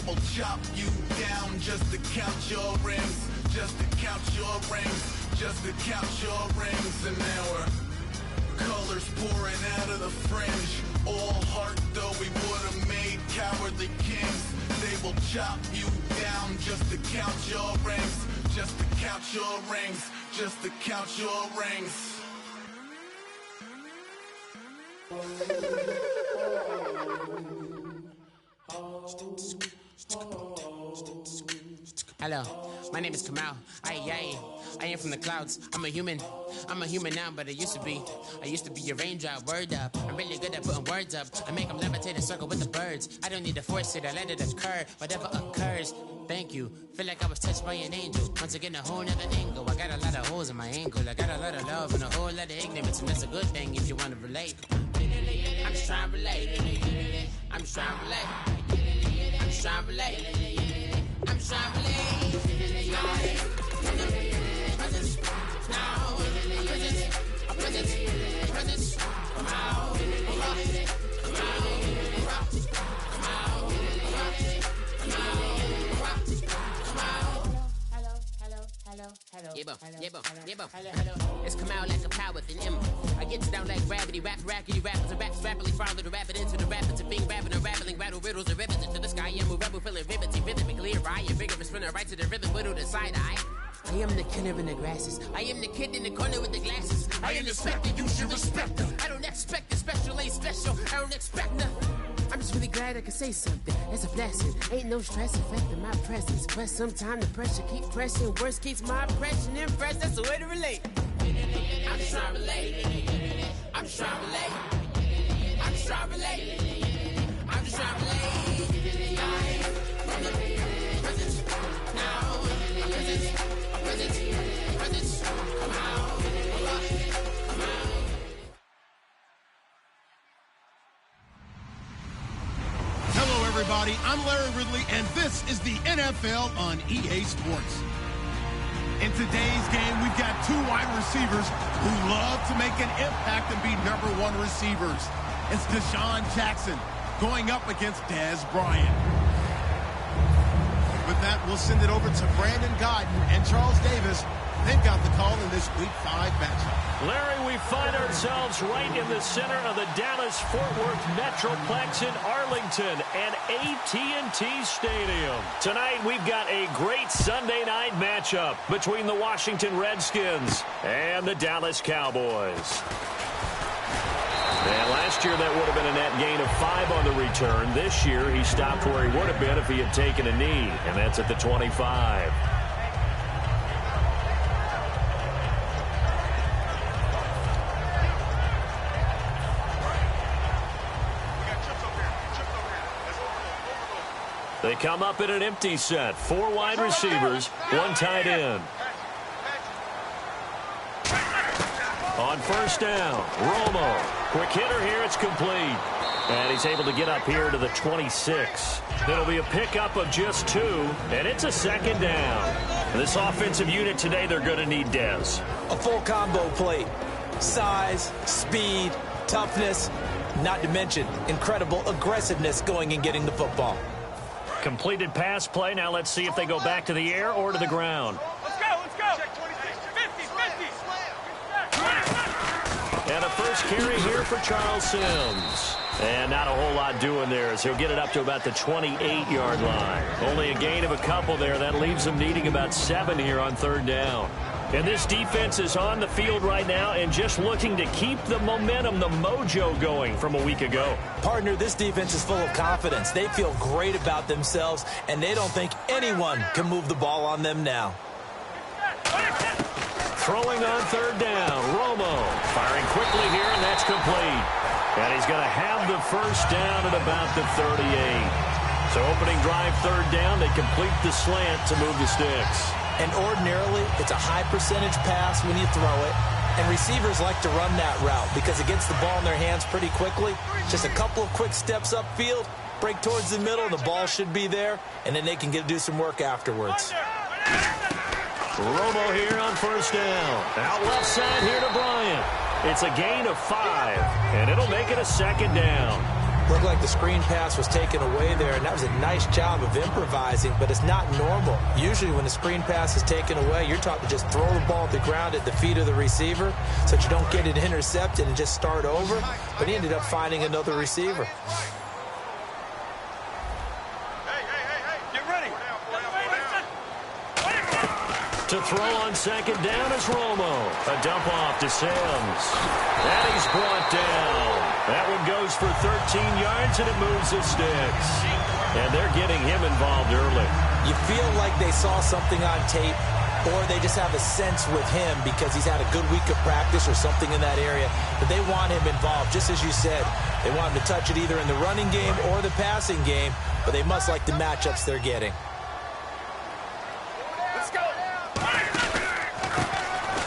will chop you down just to count your rings, just to count your rings, just to count your rings. And now we're colors pouring out of the fringe. All heart though we would have made cowardly kings. They will chop you down just to count your rings, just to count your rings, just to count your rings. Hello, my name is Kamal. I am from the clouds. I'm a human now, but I used to be a raindrop. Word up, I'm really good at putting words up. I make them levitate and circle with the birds. I don't need to force it, I let it occur. Whatever occurs, thank you. Feel like I was touched by an angel. Once again, a whole nother angle. I got a lot of holes in my ankle. I got a lot of love and a whole lot of ignorance, and that's a good thing if you want to relate. I'm just trying to relate. I'm just trying to relate. I'm just trying to relate. I'm just trying to relate. Presence. Now. Presence. Come out. Come out. It's come out like a power with an M. I get down like gravity, rackety rappers and raps rapidly follow the rapid into the rapids of being rapping and rattling, rattle riddles and rivets into the sky. I'm a rebel feeling rhythmically right, and vigorous spinner right to the rhythm, widow to side eye. I am the killer in the grasses. I am the kid in the corner with the glasses. I am the specter, you should respect them. I don't expect the special, ain't special. I don't expect nothing. I'm just really glad I can say something. It's a blessing. Ain't no stress affecting my presence. But sometime the pressure keep pressing. Worst keeps my impression impressed. That's the way to relate. I'm just trying to relate. I'm just trying to relate. I'm just trying to relate. I'm just trying to relate. Presence. Now. Presence. Come out. Come out. Hello, everybody. I'm Larry Ridley, and this is the NFL on EA Sports. In today's game, we've got two wide receivers who love to make an impact and be number one receivers. It's Deshaun Jackson going up against Dez Bryant. With that, we'll send it over to Brandon Godden and Charles Davis. They've got the call in this Week 5 matchup. Larry, we find ourselves right in the center of the Dallas-Fort Worth Metroplex in Arlington and AT&T Stadium. Tonight, we've got a great Sunday night matchup between the Washington Redskins and the Dallas Cowboys. And last year, that would have been a net gain of 5 on the return. This year, he stopped where he would have been if he had taken a knee, and that's at the 25. They come up in an empty set. 4 wide receivers, 1 tight end. On first down, Romo. Quick hitter here, it's complete. And he's able to get up here to the 26. It'll be a pickup of just 2, and it's a second down. This offensive unit today, they're going to need Dez. A full combo plate. Size, speed, toughness, not to mention incredible aggressiveness going and getting the football. Completed pass play. Now let's see if they go back to the air or to the ground. Let's go. Check 50. And a first carry here for Charles Sims. And not a whole lot doing there as he'll get it up to about the 28-yard line. Only a gain of a couple there. That leaves them needing about 7 here on third down. And this defense is on the field right now and just looking to keep the momentum, the mojo going from a week ago. Partner, this defense is full of confidence. They feel great about themselves, and they don't think anyone can move the ball on them now. Throwing on third down, Romo. Firing quickly here, and that's complete. And he's going to have the first down at about the 38. So opening drive third down, they complete the slant to move the sticks. And ordinarily, it's a high percentage pass when you throw it. And receivers like to run that route because it gets the ball in their hands pretty quickly. Just a couple of quick steps upfield, break towards the middle, the ball should be there, and then they can do some work afterwards. Romo here on first down. Out left side here to Bryant. It's a gain of 5, and it'll make it a second down. Looked like the screen pass was taken away there, and that was a nice job of improvising, but it's not normal. Usually when the screen pass is taken away, you're taught to just throw the ball at the ground at the feet of the receiver so that you don't get it intercepted and just start over, but he ended up finding another receiver. To throw on second down is Romo. A dump off to Sims. And he's brought down. That one goes for 13 yards, and it moves the sticks. And they're getting him involved early. You feel like they saw something on tape, or they just have a sense with him because he's had a good week of practice or something in that area, that they want him involved. Just as you said, they want him to touch it either in the running game or the passing game, but they must like the matchups they're getting.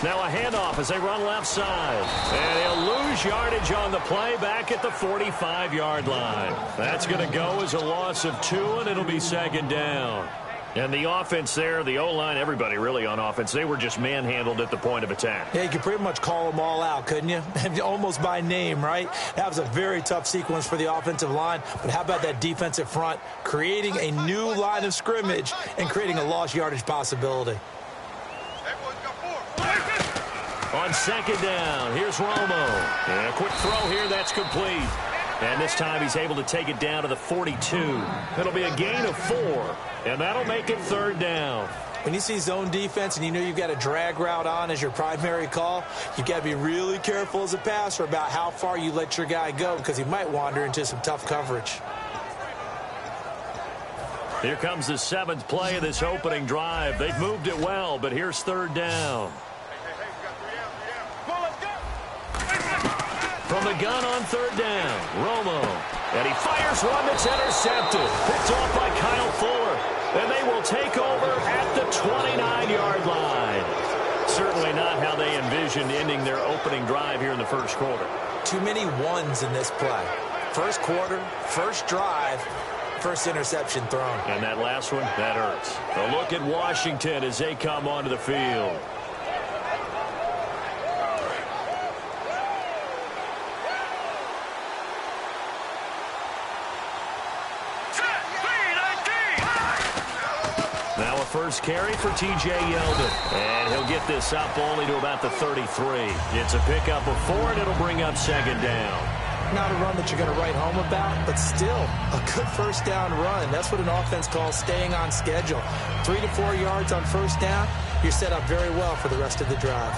Now a handoff as they run left side. And he'll lose yardage on the play back at the 45-yard line. That's going to go as a loss of 2, and it'll be second down. And the offense there, the O-line, everybody really on offense, they were just manhandled at the point of attack. Yeah, you could pretty much call them all out, couldn't you? Almost by name, right? That was a very tough sequence for the offensive line. But how about that defensive front creating a new line of scrimmage and creating a lost yardage possibility? On second down, here's Romo. And a quick throw here, that's complete. And this time he's able to take it down to the 42. It'll be a gain of 4, and that'll make it third down. When you see zone defense and you know you've got a drag route on as your primary call, you've got to be really careful as a passer about how far you let your guy go because he might wander into some tough coverage. Here comes the 7th play of this opening drive. They've moved it well, but here's third down. From the gun on third down, Romo. And he fires one that's intercepted. Picked off by Kyle Fuller. And they will take over at the 29-yard line. Certainly not how they envisioned ending their opening drive here in the first quarter. Too many ones in this play. First quarter, first drive, first interception thrown. And that last one, that hurts. A look at Washington as they come onto the field. First carry for T.J. Yeldon. And he'll get this up only to about the 33. It's a pickup of 4, and it'll bring up second down. Not a run that you're going to write home about, but still a good first down run. That's what an offense calls staying on schedule. 3 to 4 yards on first down, you're set up very well for the rest of the drive.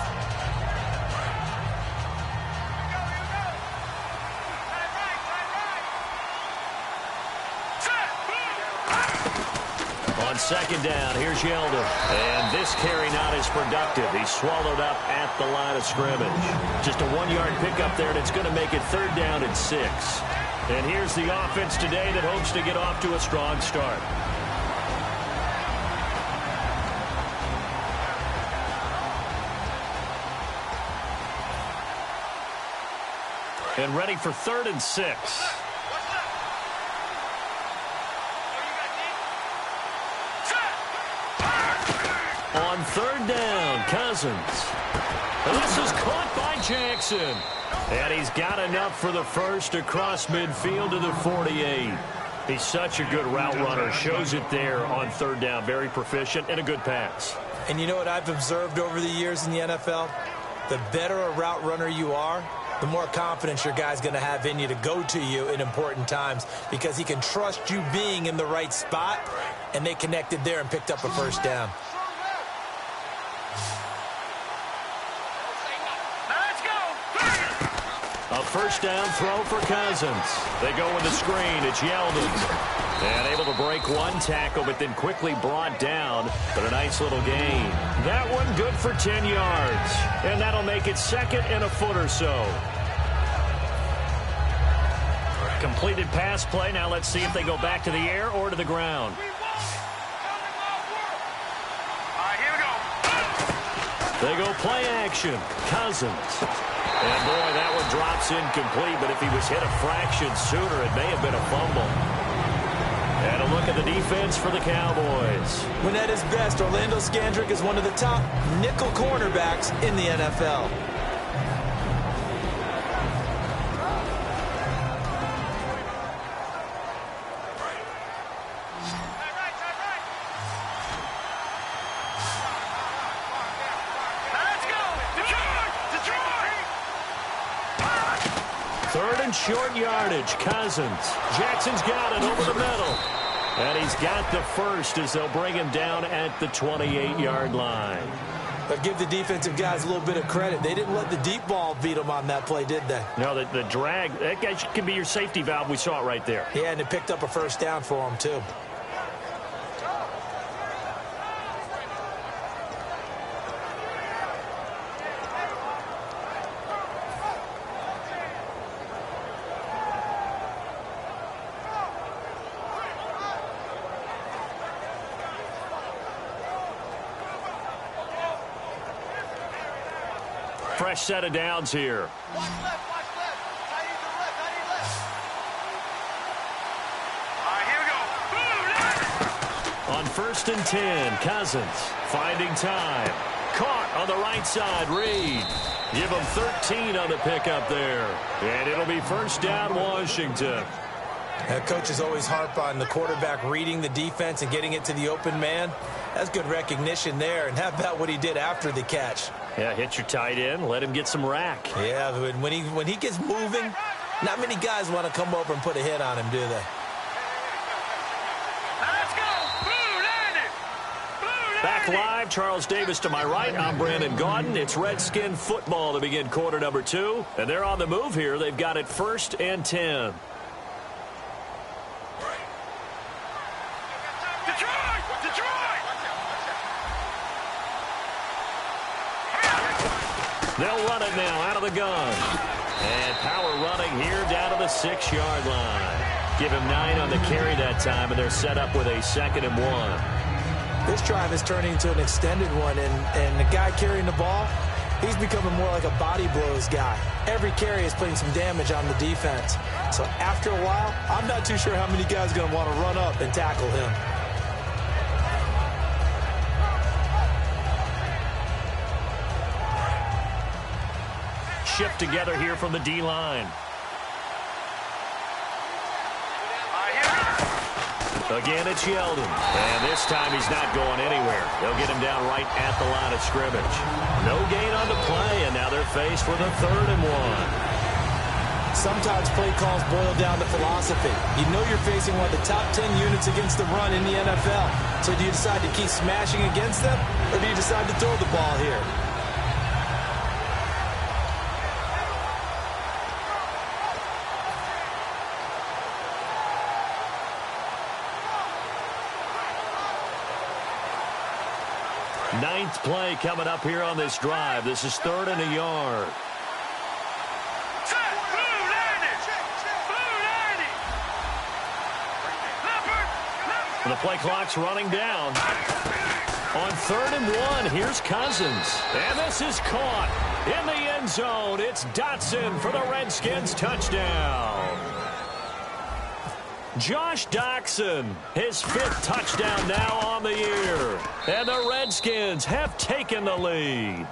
On second down, here's Yeldon. And this carry not as productive. He's swallowed up at the line of scrimmage. Just a 1-yard pickup there, and it's going to make it third down and 6. And here's the offense today that hopes to get off to a strong start. And ready for third and 6. On third down, Cousins. And this is caught by Jackson. And he's got enough for the first across midfield to the 48. He's such a good route runner. Shows it there on third down. Very proficient and a good pass. And you know what I've observed over the years in the NFL? The better a route runner you are, the more confidence your guy's going to have in you to go to you in important times because he can trust you being in the right spot, and they connected there and picked up a first down. A first down throw for Cousins. They go with the screen. It's Yeldon. And able to break one tackle, but then quickly brought down. But a nice little gain. That one good for 10 yards. And that'll make it second and a foot or so. Completed pass play. Now let's see if they go back to the air or to the ground. They go play action. Cousins. And, boy, that one drops incomplete, but if he was hit a fraction sooner, it may have been a fumble. And a look at the defense for the Cowboys. When at his best, Orlando Scandrick is one of the top nickel cornerbacks in the NFL. Third and short yardage. Cousins. Jackson's got it over the middle. And he's got the first as they'll bring him down at the 28-yard line. But give the defensive guys a little bit of credit. They didn't let the deep ball beat them on that play, did they? No, the drag, that guy can be your safety valve. We saw it right there. Yeah, and it picked up a first down for him, too. Fresh set of downs here. Watch left, watch left. I need the left, I need left. All right, here we go. Boom, On 1st and 10, Cousins finding time. Caught on the right side, Reed. Give him 13 on the pickup there. And it'll be first down, Washington. Coaches always harp on the quarterback reading the defense and getting it to the open man. That's good recognition there. And how about what he did after the catch? Yeah, hit your tight end. Let him get some rack. Yeah, when he gets moving, not many guys want to come over and put a hit on him, do they? Let's go. Blue landed. Back live, Charles Davis to my right. I'm Brandon Gaudin. It's Redskin football to begin quarter number 2. And they're on the move here. They've got it 1st and 10. They'll run it now out of the gun. And power running here down to the 6-yard line. Give him 9 on the carry that time, and they're set up with a 2nd and 1. This drive is turning into an extended one, and the guy carrying the ball, he's becoming more like a body blows guy. Every carry is putting some damage on the defense. So after a while, I'm not too sure how many guys are going to want to run up and tackle him. Shift together here from the D-line. Again, it's Yeldon. And this time he's not going anywhere. They'll get him down right at the line of scrimmage. No gain on the play, and now they're faced with a 3rd and 1. Sometimes play calls boil down to philosophy. You know you're facing one of the top 10 units against the run in the NFL. So do you decide to keep smashing against them, or do you decide to throw the ball here? Ninth play coming up here on this drive. This is 3rd and a yard. The play clock's running down. On 3rd and 1, here's Cousins. And this is caught in the end zone. It's Dotson for the Redskins touchdown. Josh Doctson, his 5th touchdown now on the year. And the Redskins have taken the lead.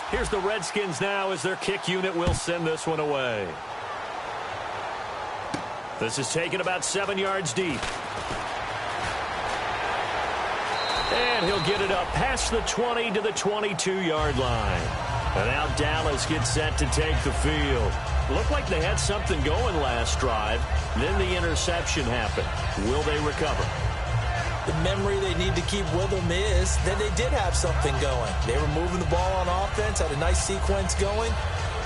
Here's the Redskins now as their kick unit will send this one away. This is taken about 7 yards deep. And he'll get it up past the 20 to the 22-yard line. And now Dallas gets set to take the field. Looked like they had something going last drive. Then the interception happened. Will they recover? The memory they need to keep with them is that they did have something going. They were moving the ball on offense, had a nice sequence going.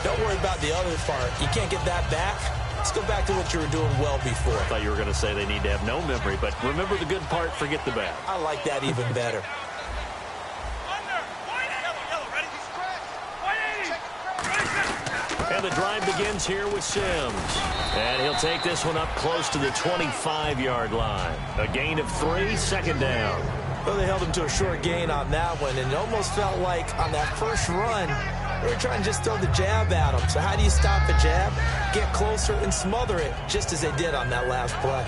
Don't worry about the other part. You can't get that back. Let's go back to what you were doing well before. I thought you were going to say they need to have no memory, but remember the good part, forget the bad. I like that even better. And the drive begins here with Sims. And he'll take this one up close to the 25-yard line. A gain of 3, 2nd down. Well, they held him to a short gain on that one, and it almost felt like on that first run, they were trying to just throw the jab at him. So how do you stop a jab? Get closer and smother it, just as they did on that last play.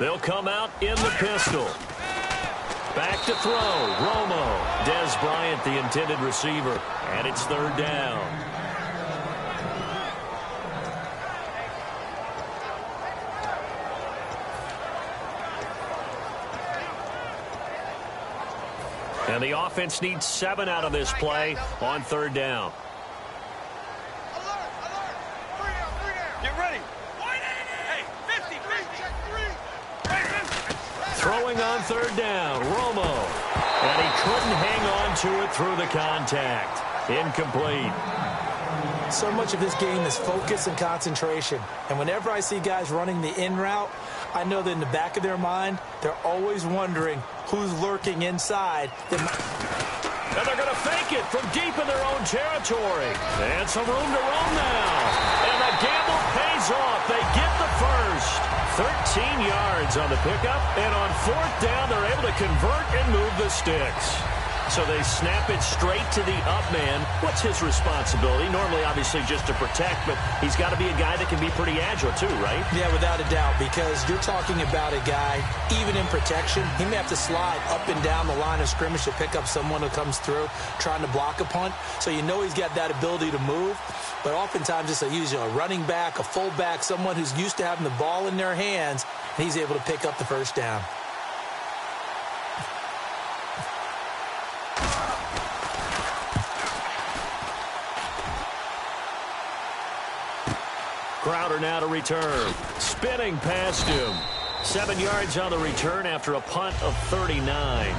They'll come out in the pistol. Back to throw. Romo. Des Bryant, the intended receiver. And it's third down. And the offense needs 7 out of this play on third down. Get ready. Hey, 50, 50. Throwing on third down, Romo. And he couldn't hang on to it through the contact. Incomplete. So much of this game is focus and concentration. And whenever I see guys running the in route, I know that in the back of their mind, they're always wondering who's lurking inside. And they're going to fake it from deep in their own territory. And some room to roam now. And the gamble pays off. They get the first. 13 yards on the pickup. And on fourth down, they're able to convert and move the sticks. So they snap it straight to the up man. What's his responsibility? Normally, obviously, just to protect, but he's got to be a guy that can be pretty agile too, right? Yeah, without a doubt, because you're talking about a guy, even in protection, he may have to slide up and down the line of scrimmage to pick up someone who comes through trying to block a punt. So you know he's got that ability to move, but oftentimes it's usually a running back, a fullback, someone who's used to having the ball in their hands, and he's able to pick up the first down. Crowder now to return. Spinning past him. 7 yards on the return after a punt of 39.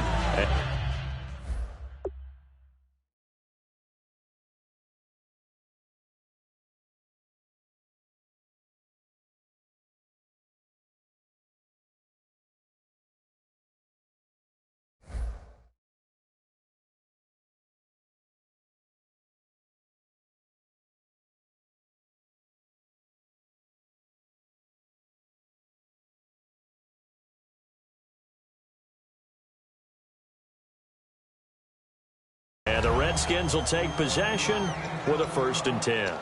And the Redskins will take possession with a 1st and 10.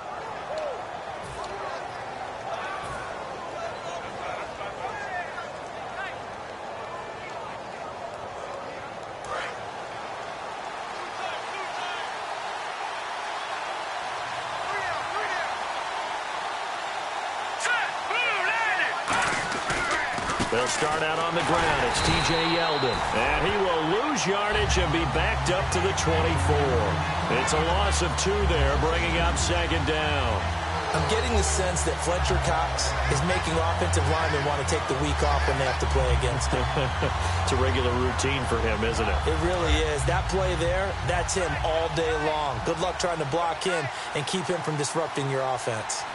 They'll start out on the ground. It's T.J. Yeldon. And he will lose yardage and be backed up to the 24. It's a loss of 2 there, bringing up 2nd down. I'm getting the sense that Fletcher Cox is making offensive linemen want to take the week off when they have to play against him. It's a regular routine for him, isn't it? It really is. That play there, that's him all day long. Good luck trying to block him and keep him from disrupting your offense.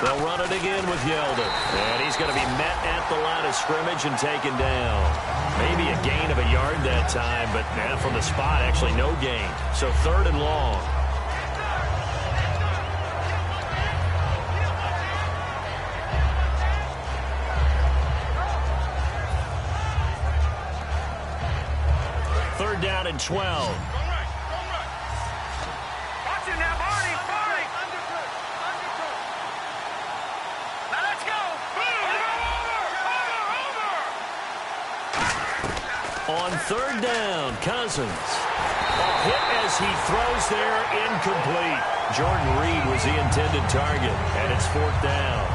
They'll run it again with Yeldon. And he's going to be met at the line of scrimmage and taken down. Maybe a gain of a yard that time, but from the spot, actually no gain. So 3rd and long. Third down and 12. On 3rd down, Cousins. A hit as he throws there, incomplete. Jordan Reed was the intended target, and it's 4th down.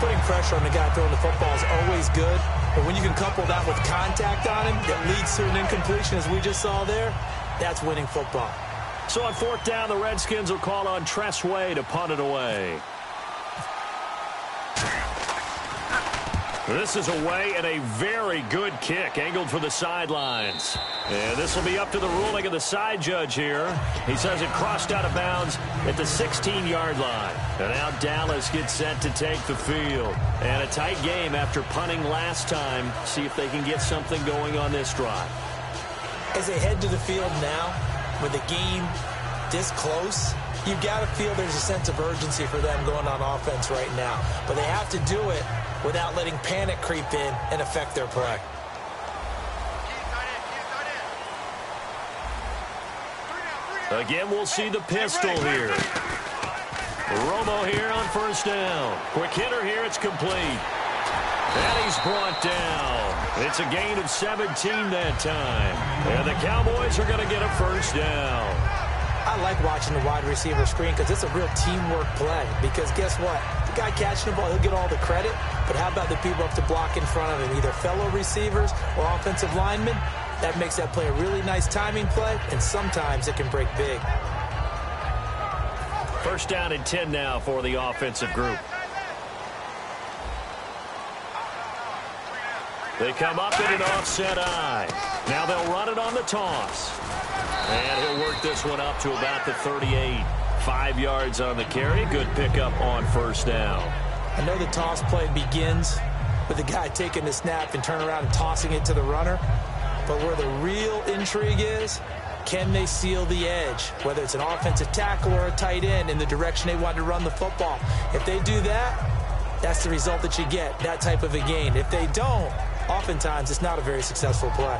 Putting pressure on the guy throwing the football is always good, but when you can couple that with contact on him that leads to an incompletion, as we just saw there, that's winning football. So on 4th down, the Redskins will call on Tress Way to punt it away. This is away and a very good kick, angled for the sidelines. And this will be up to the ruling of the side judge here. He says it crossed out of bounds at the 16-yard line. And now Dallas gets set to take the field. And a tight game after punting last time. See if they can get something going on this drive. As they head to the field now, with the game this close, you've got to feel there's a sense of urgency for them going on offense right now. But they have to do it without letting panic creep in and affect their play. Again, we'll see the pistol here. Romo here on 1st down. Quick hitter here, it's complete. And he's brought down. It's a gain of 17 that time. And the Cowboys are going to get a first down. I like watching the wide receiver screen because it's a real teamwork play. Because guess what? The guy catching the ball, he'll get all the credit. But how about the people up to block in front of him, either fellow receivers or offensive linemen? That makes that play a really nice timing play, and sometimes it can break big. First down and 10 now for the offensive group. They come up in an offset eye. Now they'll run it on the toss. And he'll work this one up to about the 38. 5 yards on the carry. Good pickup on first down. I know the toss play begins with the guy taking the snap and turn around and tossing it to the runner. But where the real intrigue is, can they seal the edge? Whether it's an offensive tackle or a tight end in the direction they want to run the football. If they do that, that's the result that you get, that type of a gain. If they don't, oftentimes it's not a very successful play.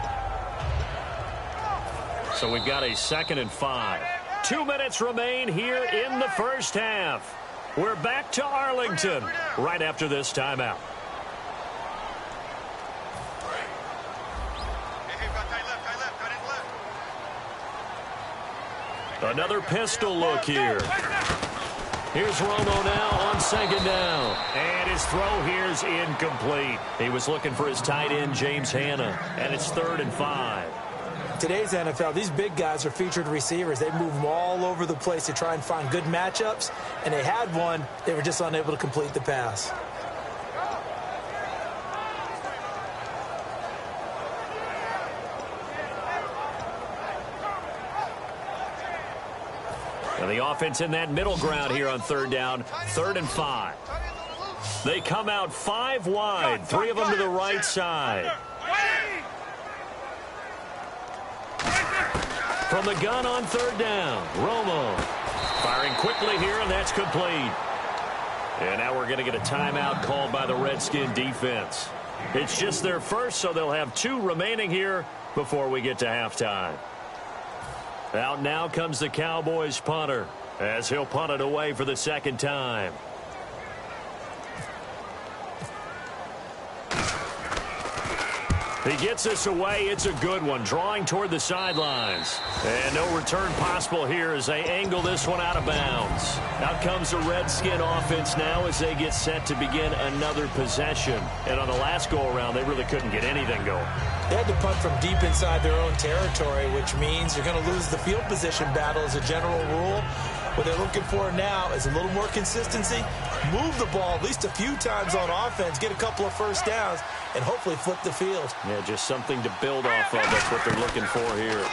So we've got a 2nd and 5. 2 minutes remain here in the first half. We're back to Arlington right after this timeout. Another pistol look here. Here's Romo now on 2nd down. And his throw here is incomplete. He was looking for his tight end, James Hanna. And it's 3rd and 5. Today's NFL, these big guys are featured receivers. They move them all over the place to try and find good matchups. And they had one. They were just unable to complete the pass. And the offense in that middle ground here on 3rd down. 3rd and 5. They come out 5 wide. 3 of them to the right side. From the gun on 3rd down, Romo firing quickly here, and that's complete. And now we're going to get a timeout called by the Redskin defense. It's just their first, so they'll have 2 remaining here before we get to halftime. Out now comes the Cowboys punter as he'll punt it away for the 2nd time. He gets this away. It's a good one. Drawing toward the sidelines. And no return possible here as they angle this one out of bounds. Out comes the Redskin offense now as they get set to begin another possession. And on the last go-around, they really couldn't get anything going. They had to punt from deep inside their own territory, which means you're going to lose the field position battle as a general rule. What they're looking for now is a little more consistency, move the ball at least a few times on offense, get a couple of first downs, and hopefully flip the field. Yeah, just something to build off of. That's what they're looking for here.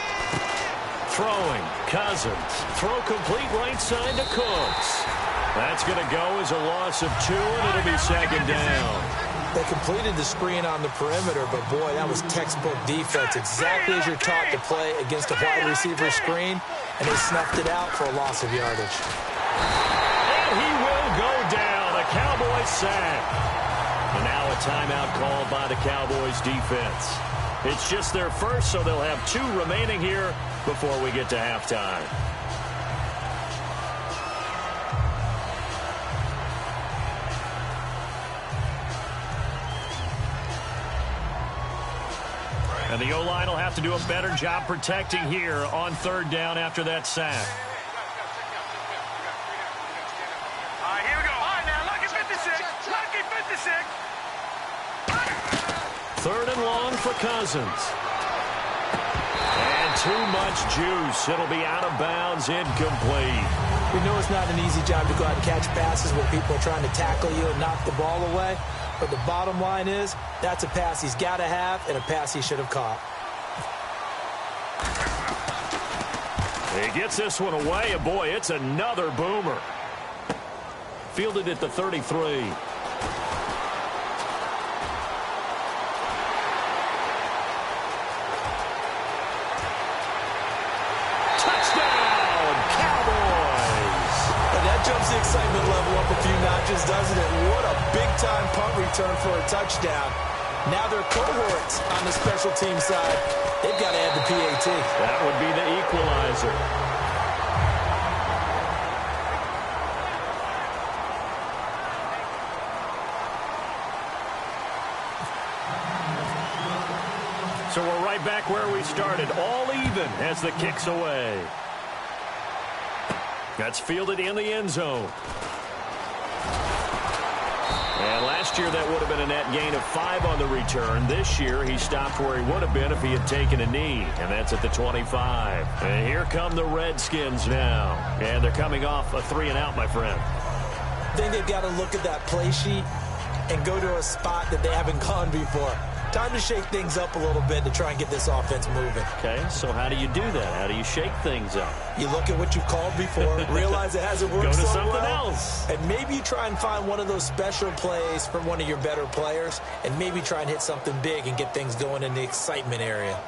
Throwing, Cousins. Throw complete right side to Cooks. That's going to go as a loss of 2, and it'll be 2nd down. They completed the screen on the perimeter, but boy, that was textbook defense. Exactly as you're taught to play against a wide receiver screen, and they snuffed it out for a loss of yardage. And he will go down. A Cowboys sack. And now a timeout called by the Cowboys defense. It's just their first, so they'll have 2 remaining here before we get to halftime. And the O-line will have to do a better job protecting here on 3rd down after that sack. All right, here we go. All right, now, lucky 56. Lucky 56. 3rd and long for Cousins. And too much juice. It'll be out of bounds, incomplete. We know it's not an easy job to go out and catch passes when people are trying to tackle you and knock the ball away. But the bottom line is, that's a pass he's got to have and a pass he should have caught. He gets this one away, and boy, it's another boomer. Fielded at the 33. Touchdown, Cowboys! And that jumps the excitement level up a few notches, doesn't it? What a big-time punt return for a touchdown. Now their cohorts on the special team side, they've got to add the PAT. That would be the equalizer. back where we started, all even as the kick's away. That's fielded in the end zone. And last year that would have been a net gain of 5 on the return. This year he stopped where he would have been if he had taken a knee, and that's at the 25. And here come the Redskins now. And they're coming off a 3-and-out, my friend. I think they've got to look at that play sheet and go to a spot that they haven't gone before. Time to shake things up a little bit to try and get this offense moving. Okay, so how do you do that? How do you shake things up? You look at what you've called before, realize it hasn't worked Go to so something well, else. and maybe you try and find one of those special plays from one of your better players, and maybe try and hit something big and get things going in the excitement area.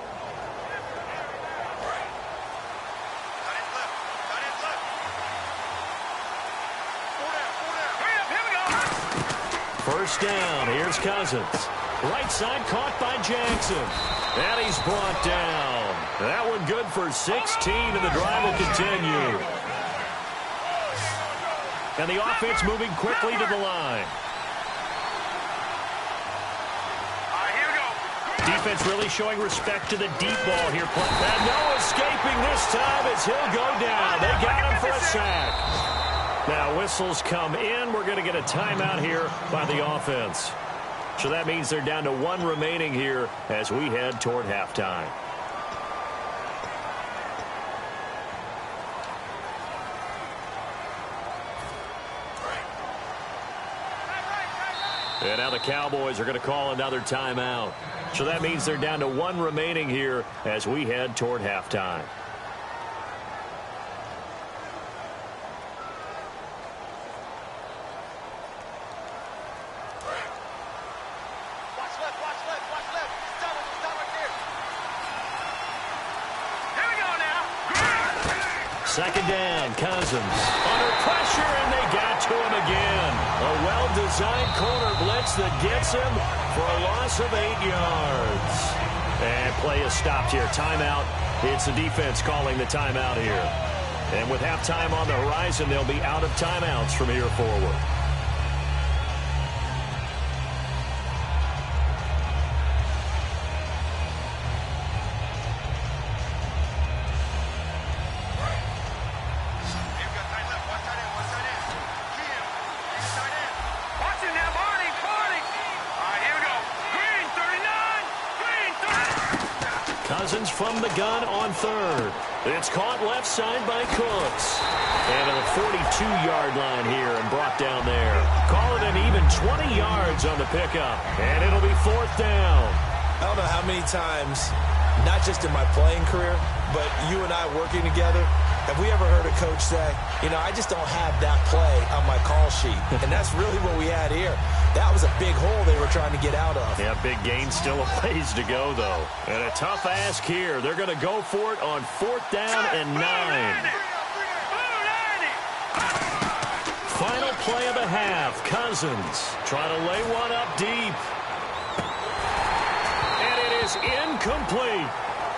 First down, here's Cousins. Right side caught by Jackson. And he's brought down. That one good for 16, and the drive will continue. And the offense moving quickly to the line. Here we go. Defense really showing respect to the deep ball here. And no escaping this time as he'll go down. They got him for a sack. Now whistles come in. We're going to get a timeout here by the offense. So that means they're down to 1 remaining here as we head toward halftime. And now the Cowboys are going to call another timeout. So that means they're down to 1 remaining here as we head toward halftime. Second down, Cousins. Under pressure, and they got to him again. A well-designed corner blitz that gets him for a loss of 8 yards. And play is stopped here. Timeout. It's the defense calling the timeout here. And with halftime on the horizon, they'll be out of timeouts from here forward. Cousins from the gun on third. It's caught left side by Cooks. And to the 42-yard line here and brought down there. Call it an even 20 yards on the pickup. And it'll be 4th down. I don't know how many times, not just in my playing career, but you and I working together, have we ever heard a coach say, you know, I just don't have that play on my call sheet. And that's really what we had here. That was a big hole they were trying to get out of. Yeah, big gain, still a ways to go, though. And a tough ask here. They're going to go for it on 4th down and 9. Final play of the half. Cousins trying to lay one up deep. And it is incomplete.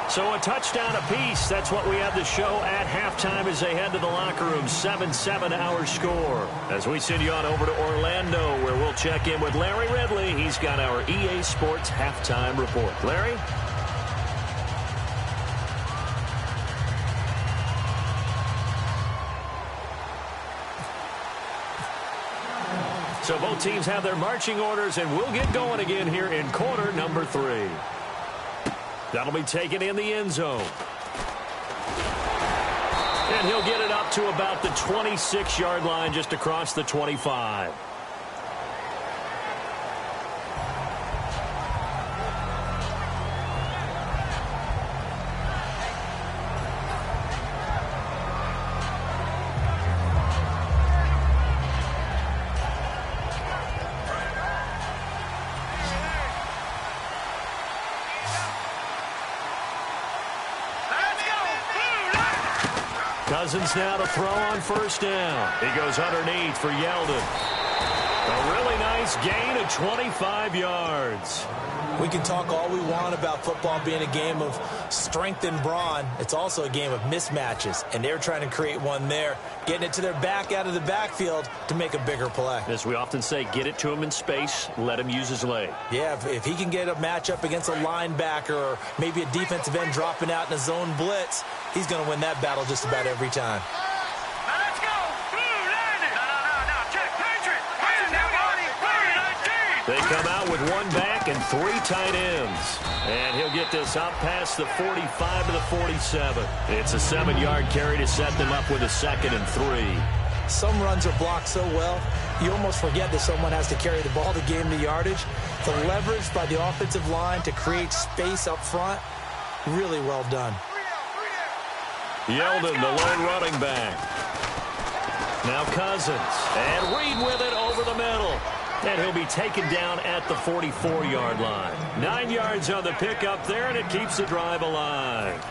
So a touchdown apiece. That's what we have to show at halftime as they head to the locker room. 7-7 our score. As we send you on over to Orlando, where we'll check in with Larry Ridley. He's got our EA Sports halftime report. Larry? So both teams have their marching orders, and we'll get going again here in quarter number 3. That'll be taken in the end zone. And he'll get it up to about the 26-yard line, just across the 25. Cousins now to throw on 1st down. He goes underneath for Yeldon. A really nice gain of 25 yards. We can talk all we want about football being a game of strength and brawn. It's also a game of mismatches, and they're trying to create one there, getting it to their back out of the backfield to make a bigger play. As we often say, get it to him in space, let him use his leg. Yeah, if he can get a matchup against a linebacker or maybe a defensive end dropping out in a zone blitz, he's going to win that battle just about every time. They come out with one back and 3 tight ends. And he'll get this up past the 45 to the 47. It's a 7-yard carry to set them up with a 2nd and 3. Some runs are blocked so well, you almost forget that someone has to carry the ball to gain the yardage. The leverage by the offensive line to create space up front, really well done. Yeldon, the lone running back. Now Cousins. And Reed with it over the middle. And he'll be taken down at the 44-yard line. 9 yards on the pickup there, and it keeps the drive alive.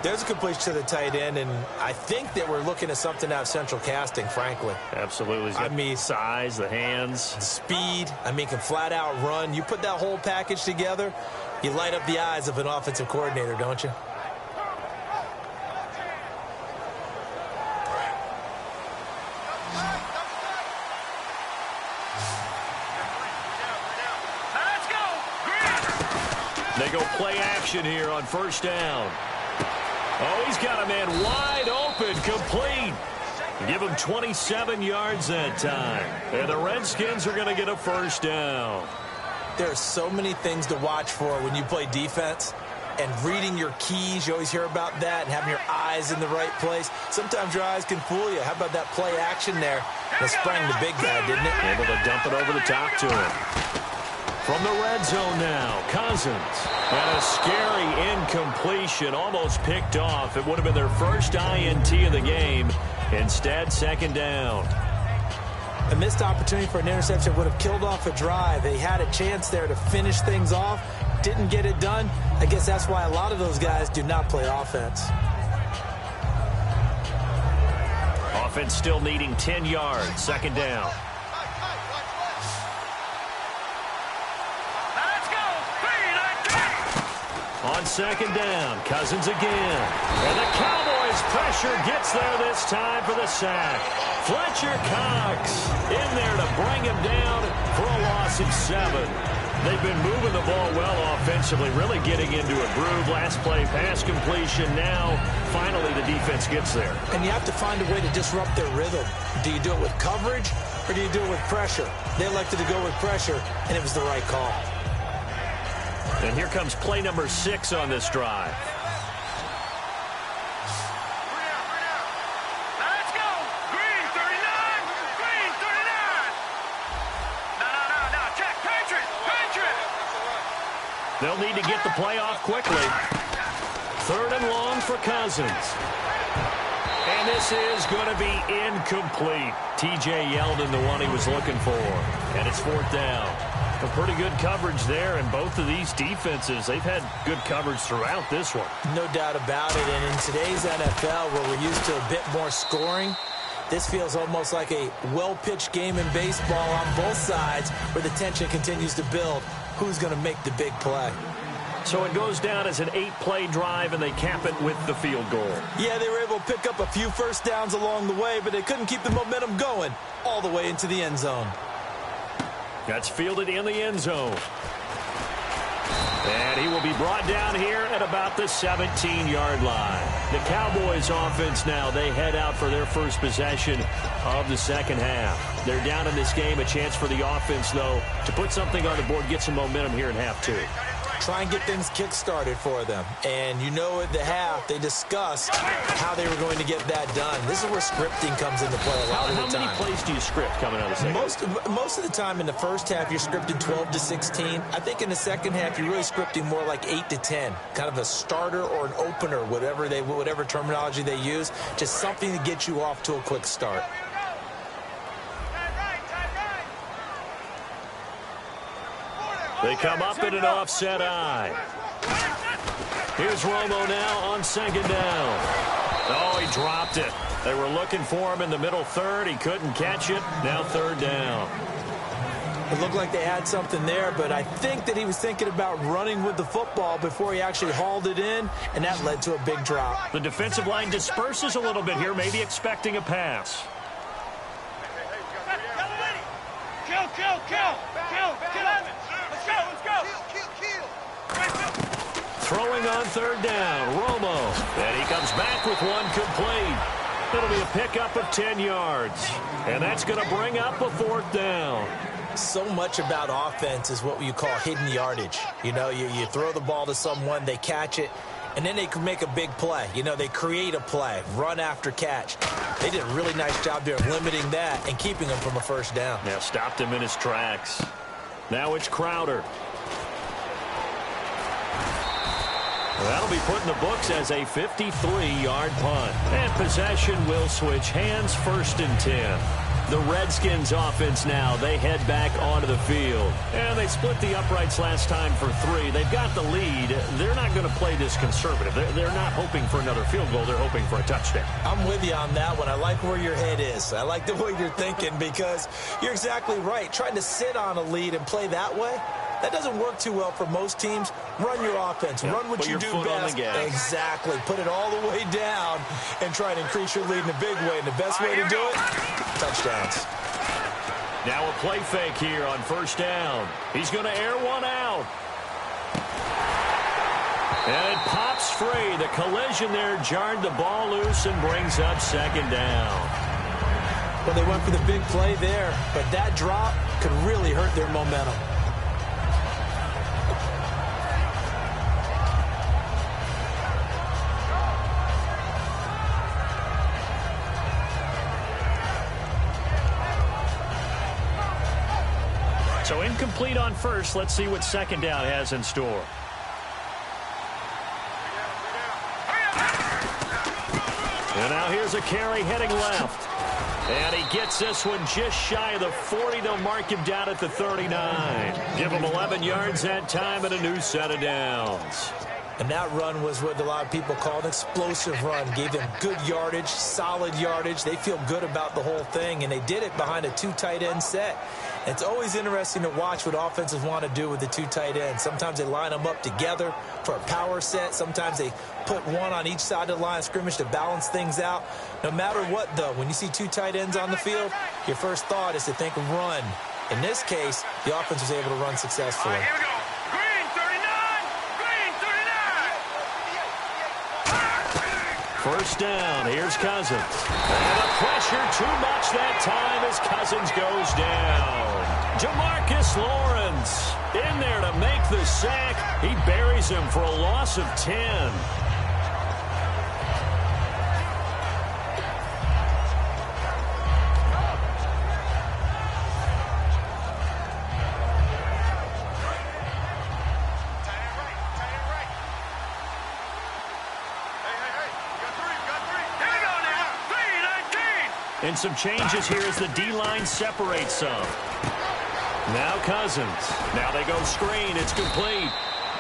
There's a completion to the tight end, and I think that we're looking at something out of Central Casting, frankly. Absolutely. I mean, size, the hands. The speed, can flat out run. You put that whole package together, you light up the eyes of an offensive coordinator, don't you? They go play action here on first down. Oh, he's got a man wide open, complete. Give him 27 yards that time. And the Redskins are going to get a first down. There are so many things to watch for when you play defense. And reading your keys, you always hear about that, and having your eyes in the right place. Sometimes your eyes can fool you. How about that play action there? That sprang the big guy, didn't it? Able to dump it over the top to him. From the red zone now, Cousins. And a scary incompletion, almost picked off. It would have been their first INT of the game. Instead, 2nd down. A missed opportunity for an interception would have killed off a drive. They had a chance there to finish things off. Didn't get it done. I guess that's why a lot of those guys do not play offense. Offense still needing 10 yards, 2nd down. On 2nd down, Cousins again. And the Cowboys pressure gets there this time for the sack. Fletcher Cox in there to bring him down for a loss of 7. They've been moving the ball well offensively, really getting into a groove. Last play, pass completion. Now, finally, the defense gets there. And you have to find a way to disrupt their rhythm. Do you do it with coverage, or do you do it with pressure? They elected to go with pressure, and it was the right call. And here comes play number 6 on this drive. Let's go! Green 39! Green 39! No. Check! Patriot! They'll need to get the play off quickly. 3rd and long for Cousins. And this is going to be incomplete. T.J. Yeldon, the one he was looking for. And it's 4th down. A pretty good coverage there, and both of these defenses, they've had good coverage throughout this one. No doubt about it, and in today's NFL, where we're used to a bit more scoring, this feels almost like a well-pitched game in baseball on both sides, where the tension continues to build. Who's going to make the big play? So it goes down as an 8-play drive, and they cap it with the field goal. Yeah, they were able to pick up a few first downs along the way, but they couldn't keep the momentum going all the way into the end zone. That's fielded in the end zone. And he will be brought down here at about the 17-yard line. The Cowboys offense now, they head out for their first possession of the second half. They're down in this game. A chance for the offense, though, to put something on the board, get some momentum here in half 2. Try and get things kick-started for them. And you know at the half, they discussed how they were going to get that done. This is where scripting comes into play a lot of the time. How many plays do you script coming out of the second? Most of the time in the first half, you're scripting 12 to 16. I think in the second half, you're really scripting more like 8 to 10. Kind of a starter or an opener, whatever terminology they use. Just something to get you off to a quick start. They come up in an offset eye. Here's Romo now on 2nd down. Oh, he dropped it. They were looking for him in the middle third. He couldn't catch it. Now third down. It looked like they had something there, but I think that he was thinking about running with the football before he actually hauled it in, and that led to a big drop. The defensive line disperses a little bit here, maybe expecting a pass. Kill. Let's go. Throwing on third down, Romo. And he comes back with one complete. It'll be a pickup of 10 yards. And that's going to bring up a fourth down. So much about offense is what you call hidden yardage. You know, you throw the ball to someone, they catch it, and then they can make a big play. You know, they create a play, run after catch. They did a really nice job there of limiting that and keeping him from a first down. Yeah, stopped him in his tracks. Now it's Crowder. That'll be put in the books as a 53-yard punt. And possession will switch hands, 1st and 10. The Redskins offense now, they head back onto the field. And they split the uprights last time for 3. They've got the lead. They're not going to play this conservative. They're not hoping for another field goal. They're hoping for a touchdown. I'm with you on that one. I like where your head is. I like the way you're thinking because you're exactly right. Trying to sit on a lead and play that way, that doesn't work too well for most teams. Run your offense. Yep. Run what you do best. Exactly. Put it all the way down and try and increase your lead in a big way. And the best way to do it, touchdowns. Now a play fake here on 1st down. He's going to air one out. And it pops free. The collision there jarred the ball loose and brings up 2nd down. Well, they went for the big play there, but that drop could really hurt their momentum. So incomplete on 1st. Let's see what 2nd down has in store. And now here's a carry heading left. And he gets this one just shy of the 40. They'll mark him down at the 39. Give him 11 yards that time and a new set of downs. And that run was what a lot of people call an explosive run. Gave them good yardage, solid yardage. They feel good about the whole thing, and they did it behind a 2 tight end set. It's always interesting to watch what offenses want to do with the 2 tight ends. Sometimes they line them up together for a power set. Sometimes they put one on each side of the line of scrimmage to balance things out. No matter what, though, when you see 2 tight ends on the field, your first thought is to think of run. In this case, the offense was able to run successfully. Here we go. Green 39. Green 39. 1st down. Here's Cousins. And the pressure too much that time as Cousins goes down. Jamarcus Lawrence in there to make the sack. He buries him for a loss of 10. And some changes here as the D-line separates some. Now Cousins. Now they go screen. It's complete.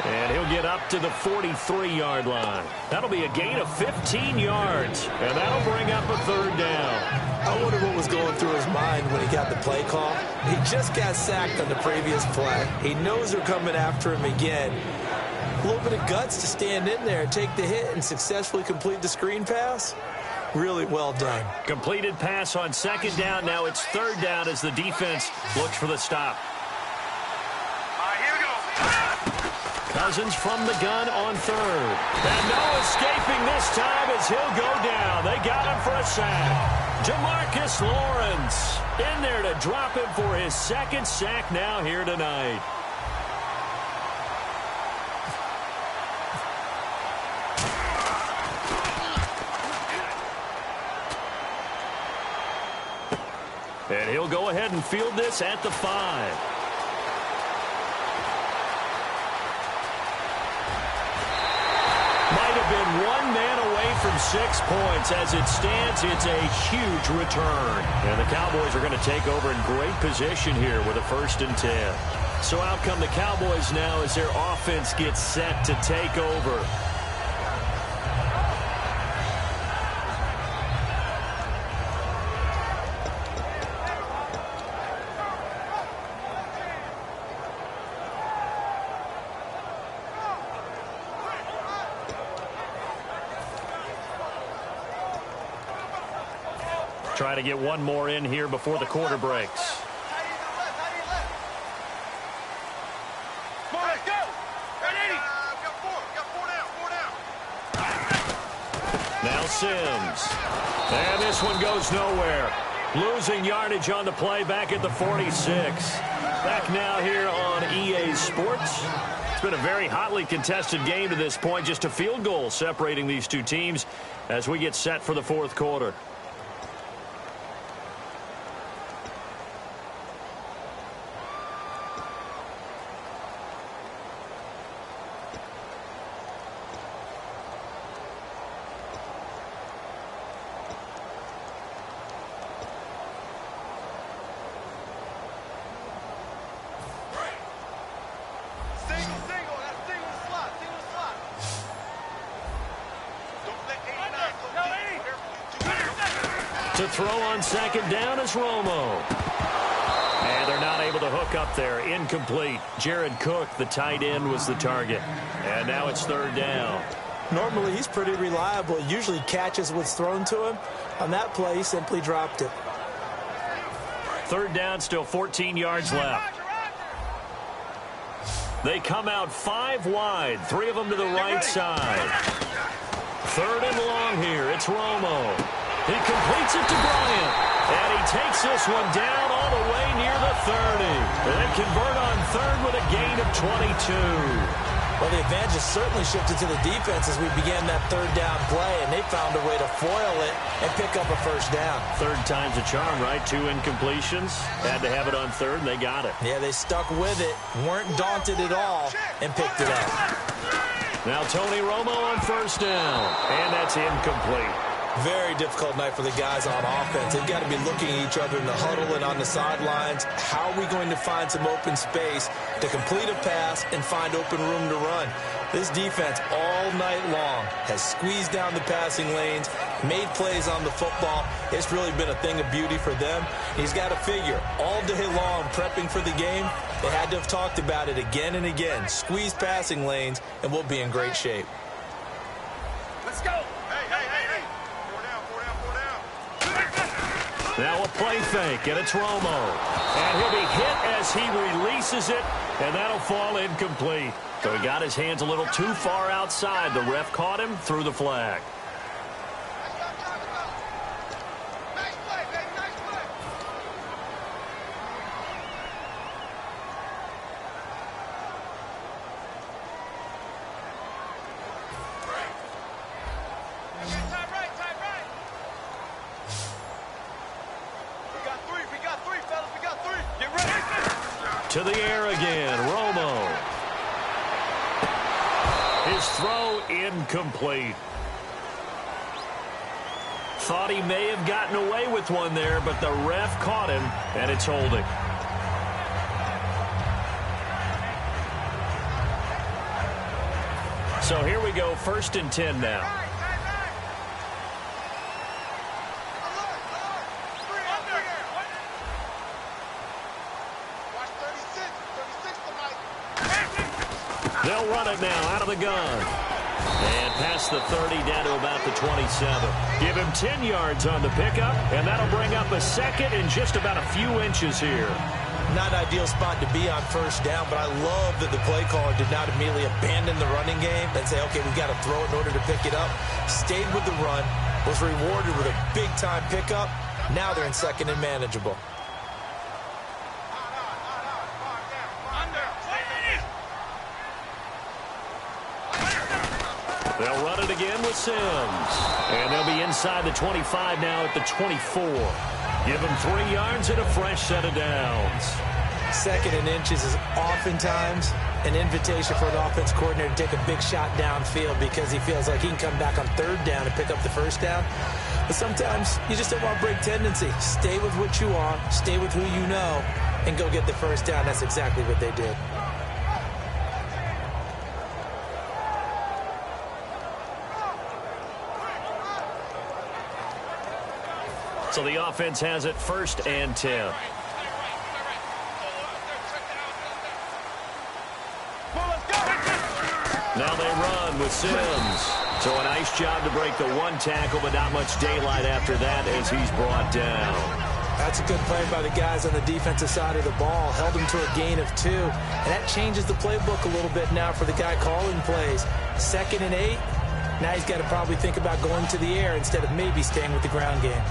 And he'll get up to the 43-yard line. That'll be a gain of 15 yards. And that'll bring up a 3rd down. I wonder what was going through his mind when he got the play call. He just got sacked on the previous play. He knows they're coming after him again. A little bit of guts to stand in there and take the hit and successfully complete the screen pass. Really well done. Completed pass on 2nd down. Now it's 3rd down as the defense looks for the stop. Here we go. Cousins from the gun on 3rd. And no escaping this time as he'll go down. They got him for a sack. Jamarcus Lawrence in there to drop him for his 2nd sack now here tonight. And he'll go ahead and field this at the 5. Might have been one man away from 6 points. As it stands, it's a huge return. And the Cowboys are going to take over in great position here with a 1st and 10. So out come the Cowboys now as their offense gets set to take over. Try to get one more in here before the quarter breaks. Now Sims. And this one goes nowhere. Losing yardage on the play back at the 46. Back now here on EA Sports. It's been a very hotly contested game to this point. Just a field goal separating these two teams as we get set for the fourth quarter. To throw on second down is Romo. And they're not able to hook up there. Incomplete. Jared Cook, the tight end, was the target. And now it's third down. Normally, he's pretty reliable. Usually catches what's thrown to him. On that play, he simply dropped it. Third down, still 14 yards left. They come out 5 wide. 3 of them to the right side. Third and long here. It's Romo. He completes it to Bryant. And he takes this one down all the way near the 30. They convert on third with a gain of 22. Well, the advantage has certainly shifted to the defense as we began that third down play, and they found a way to foil it and pick up a first down. Third time's a charm, right? 2 incompletions. Had to have it on third, and they got it. Yeah, they stuck with it, weren't daunted at all, and picked it up. Now Tony Romo on first down, and that's incomplete. Very difficult night for the guys on offense. They've got to be looking at each other in the huddle and on the sidelines. How are we going to find some open space to complete a pass and find open room to run? This defense all night long has squeezed down the passing lanes, made plays on the football. It's really been a thing of beauty for them. He's got to figure all day long prepping for the game. They had to have talked about it again and again. Squeeze passing lanes and we'll be in great shape. Let's go. Now a play fake, and it's Romo. And he'll be hit as he releases it, and that'll fall incomplete. So he got his hands a little too far outside. The ref caught him, threw the flag. To the air again, Romo. His throw incomplete. Thought he may have gotten away with one there, but the ref caught him, and it's holding. So here we go, 1st and 10 now. They'll run it now out of the gun. And past the 30 down to about the 27. Give him 10 yards on the pickup, and that'll bring up a second in just about a few inches here. Not an ideal spot to be on first down, but I love that the play caller did not immediately abandon the running game and say, okay, we've got to throw it in order to pick it up. Stayed with the run, was rewarded with a big-time pickup. Now they're in second and manageable. They'll run it again with Sims. And they'll be inside the 25 now at the 24. Give them 3 yards and a fresh set of downs. Second and inches is oftentimes an invitation for an offense coordinator to take a big shot downfield because he feels like he can come back on third down and pick up the first down. But sometimes you just don't want to break tendency. Stay with what you are, stay with who you know, and go get the first down. That's exactly what they did. So the offense has it 1st and 10. Now they run with Sims. So a nice job to break the one tackle, but not much daylight after that as he's brought down. That's a good play by the guys on the defensive side of the ball. Held him to a gain of 2. And that changes the playbook a little bit now for the guy calling plays. 2nd and 8. Now he's got to probably think about going to the air instead of maybe staying with the ground game.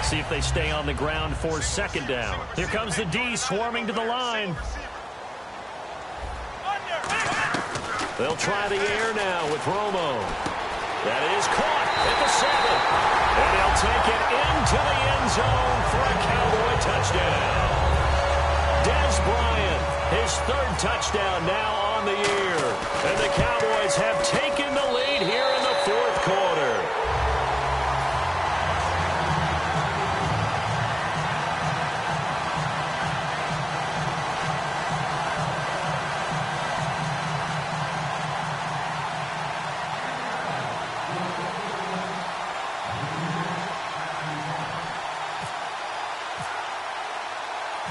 See if they stay on the ground for 2nd down. Here comes the D swarming to the line. They'll try the air now with Romo. That is caught at the 7. And they'll take it into the end zone for a Cowboy touchdown. Dez Bryant, his 3rd touchdown now on the year. And the Cowboys have taken the lead here in the 4th quarter.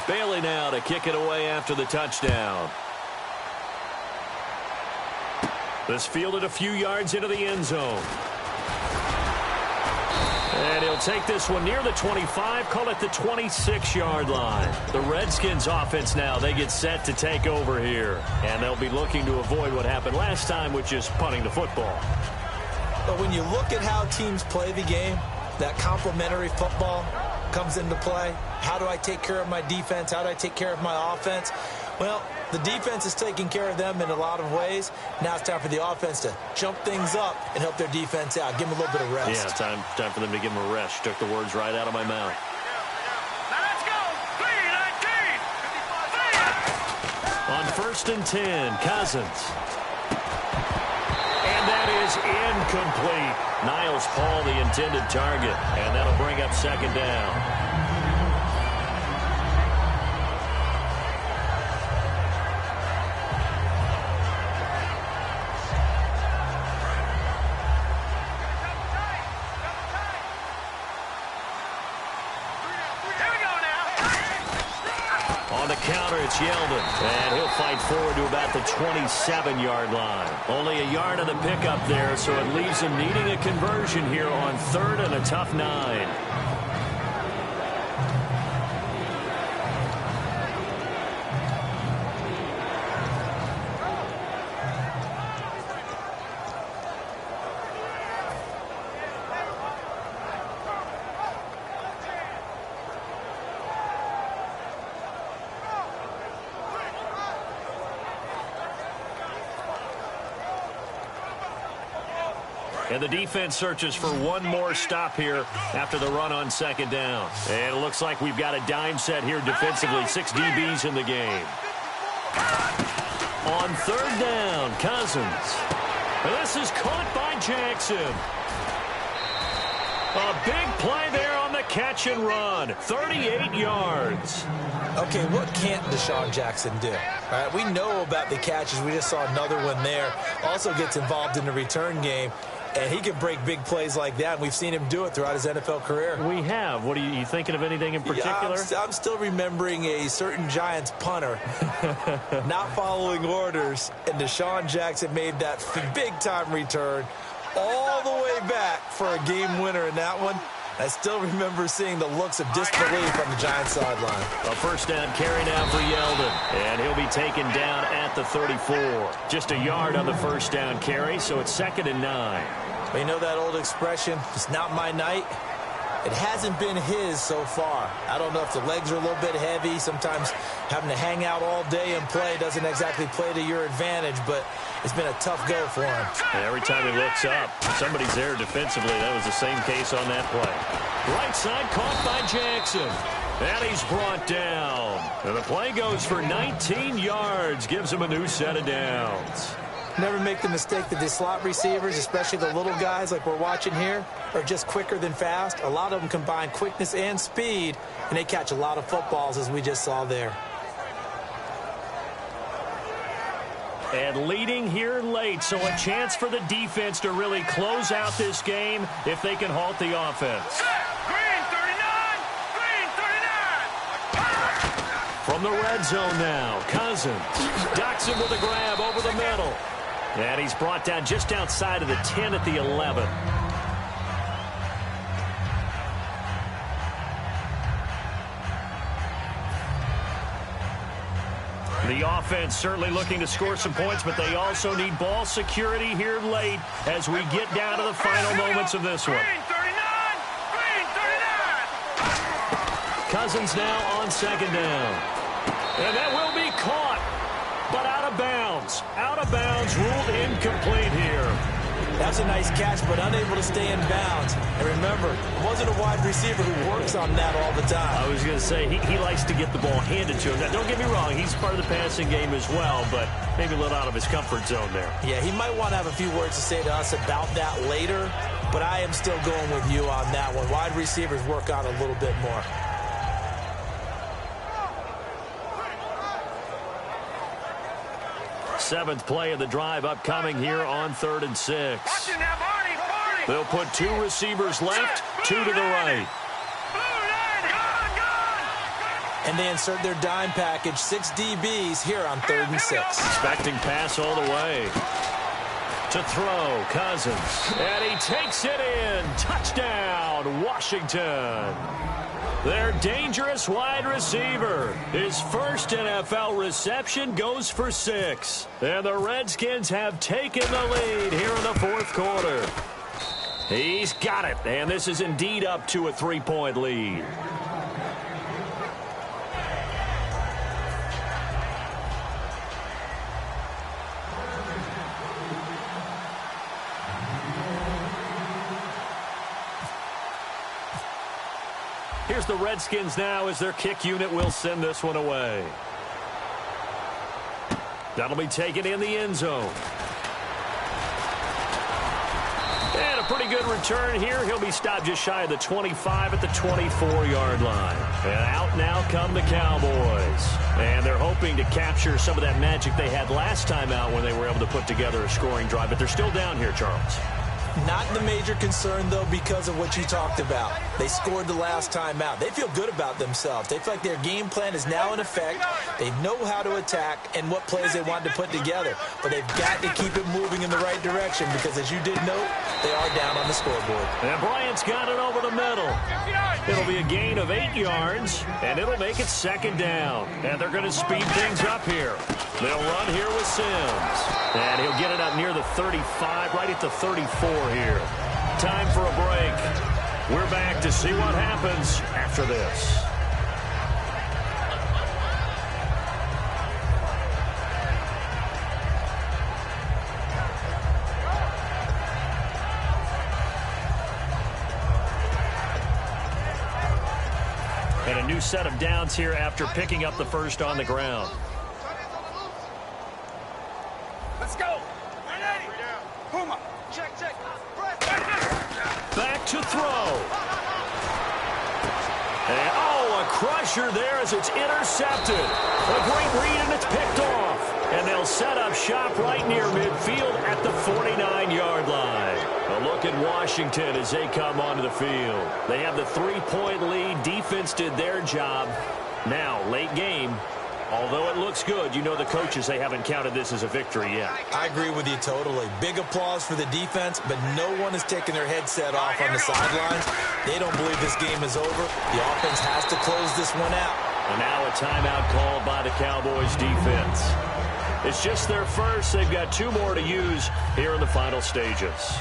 Bailey now to kick it away after the touchdown. This fielded a few yards into the end zone. And he'll take this one near the 25, call it the 26-yard line. The Redskins offense now, they get set to take over here. And they'll be looking to avoid what happened last time, which is punting the football. But when you look at how teams play the game, that complementary football comes into play. How do I take care of my defense? How do I take care of my offense? Well, the defense is taking care of them in a lot of ways. Now it's time for the offense to jump things up and help their defense out. Give them a little bit of rest. Yeah, time for them to give them a rest. Took the words right out of my mouth. Now let's go. 3-19. On 1st and 10, Cousins. And that is incomplete. Niles Paul, the intended target. And that'll bring up 2nd down. Counter, it's Yeldon, and he'll fight forward to about the 27-yard line. Only a yard of the pickup there, so it leaves him needing a conversion here on 3rd and a tough 9. And the defense searches for one more stop here after the run on 2nd down. And it looks like we've got a dime set here defensively. 6 DBs in the game. On 3rd down, Cousins. And this is caught by Jackson. A big play there on the catch and run. 38 yards. Okay, what can't Deshaun Jackson do? All right, we know about the catches. We just saw another one there. Also gets involved in the return game. And he can break big plays like that. And we've seen him do it throughout his NFL career. We have. What are you thinking of anything in particular? Yeah, I'm still remembering a certain Giants punter not following orders. And Deshaun Jackson made that big-time return all the way back for a game winner in that one. I still remember seeing the looks of disbelief on the Giants sideline. A 1st down carry now for Yeldon. And he'll be taken down at the 34. Just a yard on the 1st down carry, so it's 2nd and 9. You know that old expression, it's not my night? It hasn't been his so far. I don't know if the legs are a little bit heavy. Sometimes having to hang out all day and play doesn't exactly play to your advantage, but it's been a tough go for him. And every time he looks up, somebody's there defensively. That was the same case on that play. Right side caught by Jackson. And he's brought down. And the play goes for 19 yards. Gives him a new set of downs. Never make the mistake that the slot receivers, especially the little guys like we're watching here, are just quicker than fast. A lot of them combine quickness and speed, and they catch a lot of footballs, as we just saw there. And leading here late, so a chance for the defense to really close out this game if they can halt the offense. Green 39! Green 39! From the red zone now, Cousins docks him with a grab over the middle. And he's brought down just outside of the 10 at the 11. The offense certainly looking to score some points, but they also need ball security here late as we get down to the final moments of this one. Cousins now on second down. And that will be caught, but out of bounds. Out of bounds, ruled incomplete here. That's a nice catch, but unable to stay in bounds. And remember, it wasn't a wide receiver who works on that all the time. I was going to say, he likes to get the ball handed to him. Now, don't get me wrong, he's part of the passing game as well, but maybe a little out of his comfort zone there. Yeah, he might want to have a few words to say to us about that later, but I am still going with you on that one. Wide receivers work on a little bit more. Seventh play of the drive upcoming here on 3rd and 6. They'll put 2 receivers left, 2 to the right. And they insert their dime package, 6 DBs here on 3rd and 6. Expecting pass all the way. To throw, Cousins. And he takes it in. Touchdown, Washington. Their dangerous wide receiver. His first NFL reception goes for 6. And the Redskins have taken the lead here in the 4th quarter. He's got it. And this is indeed up to a 3-point lead. Here's the Redskins now as their kick unit will send this one away. That'll be taken in the end zone. And a pretty good return here. He'll be stopped just shy of the 25 at the 24-yard line. And out now come the Cowboys. And they're hoping to capture some of that magic they had last time out when they were able to put together a scoring drive. But they're still down here, Charles. Not the major concern, though, because of what you talked about. They scored the last time out. They feel good about themselves. They feel like their game plan is now in effect. They know how to attack and what plays they want to put together. But they've got to keep it moving in the right direction because, as you did note, they are down on the scoreboard. And Bryant's got it over the middle. It'll be a gain of 8 yards, and it'll make it 2nd down. And they're going to speed things up here. They'll run here with Sims. And he'll get it up near the 35, right at the 34 here. Time for a break. We're back to see what happens after this. And a new set of downs here after picking up the first on the ground. Let's go. Puma. Check. Back to throw. And, a crusher there as it's intercepted. A great read, and it's picked off. And they'll set up shop right near midfield at the 49-yard line. A look at Washington as they come onto the field. They have the 3-point lead. Defense did their job. Now, late game. Although it looks good, you know the coaches, they haven't counted this as a victory yet. I agree with you totally. Big applause for the defense, but no one is taking their headset off on the sidelines. They don't believe this game is over. The offense has to close this one out. And now a timeout called by the Cowboys defense. It's just their first. They've got 2 more to use here in the final stages.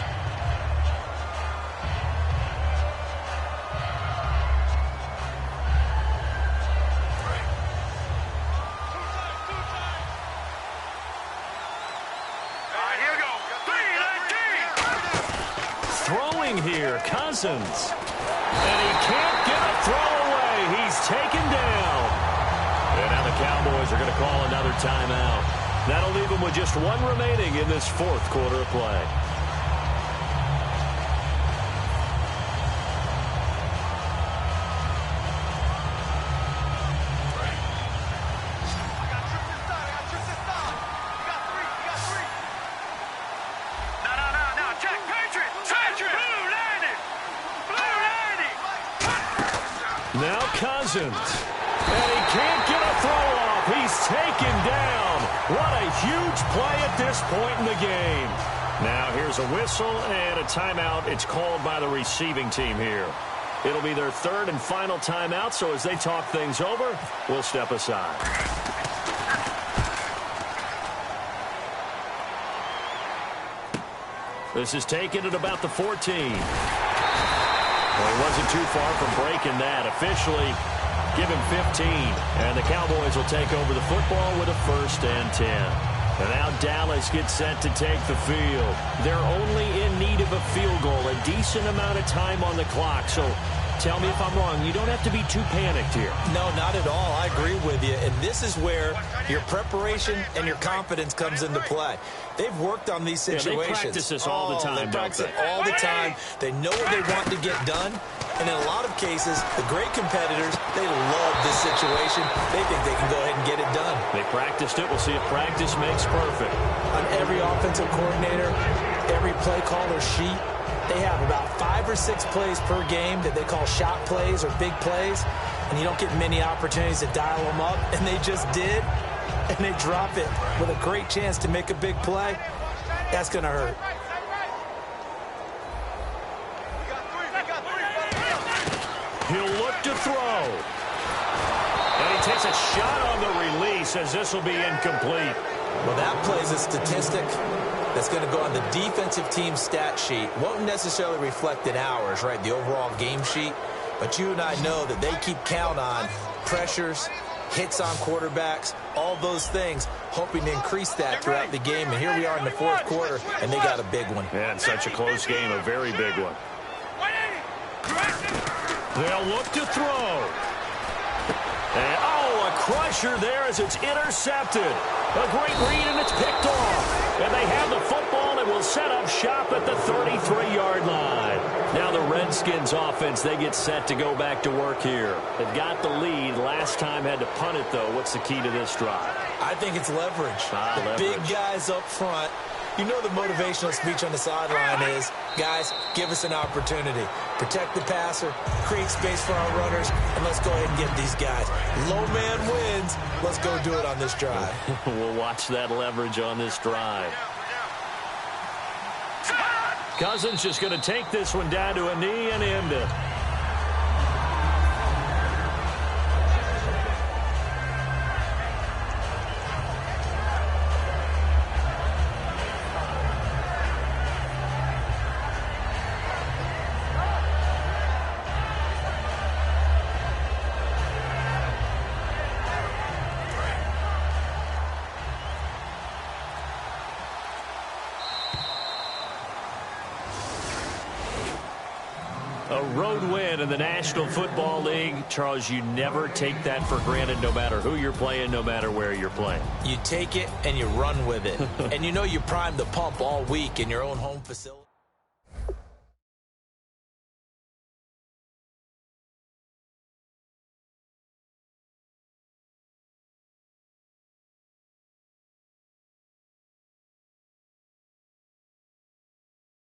Here, Cousins. And he can't get a throw away. He's taken down. And now the Cowboys are going to call another timeout. That'll leave them with just 1 remaining in this 4th quarter of play. Now Cousins. And he can't get a throw off. He's taken down. What a huge play at this point in the game. Now here's a whistle and a timeout. It's called by the receiving team here. It'll be their third and final timeout, so as they talk things over, we'll step aside. This is taken at about the 14. Well, he wasn't too far from breaking that. Officially, give him 15. And the Cowboys will take over the football with a 1st and 10. And now Dallas gets set to take the field. They're only in need of a field goal, a decent amount of time on the clock. So tell me if I'm wrong. You don't have to be too panicked here. No, not at all. I agree with you. And this is where your preparation and your confidence comes into play. They've worked on these situations. They practice this all the time. They practice it all the time. They know what they want to get done. And in a lot of cases, the great competitors, they love this situation. They think they can go ahead and get it done. They practiced it. We'll see if practice makes perfect. On every offensive coordinator, every play caller sheet, they have about 5 or 6 plays per game that they call shot plays or big plays. And you don't get many opportunities to dial them up. And they just did. And they drop it with a great chance to make a big play. That's going to hurt. He'll look to throw. And he takes a shot on the release as this will be incomplete. Well, that plays a statistic that's going to go on the defensive team stat sheet. Won't necessarily reflect in ours, right, the overall game sheet. But you and I know that they keep count on pressures, hits on quarterbacks, all those things, hoping to increase that throughout the game. And here we are in the 4th quarter, and they got a big one. Yeah, it's such a close game, a very big one. They'll look to throw. And, oh, a crusher there as it's intercepted. A great read, and it's picked off. And they have the football and will set up shop at the 33-yard line. Now the Redskins offense, they get set to go back to work here. They've got the lead. Last time had to punt it, though. What's the key to this drive? I think it's leverage. The big guys up front. You know the motivational speech on the sideline is, guys, give us an opportunity. Protect the passer, create space for our runners, and let's go ahead and get these guys. Low man wins. Let's go do it on this drive. We'll watch that leverage on this drive. Cousins just going to take this one down to a knee and end it. A road win in the National Football League. Charles, you never take that for granted no matter who you're playing, no matter where you're playing. You take it and you run with it. And you know you primed the pump all week in your own home facility.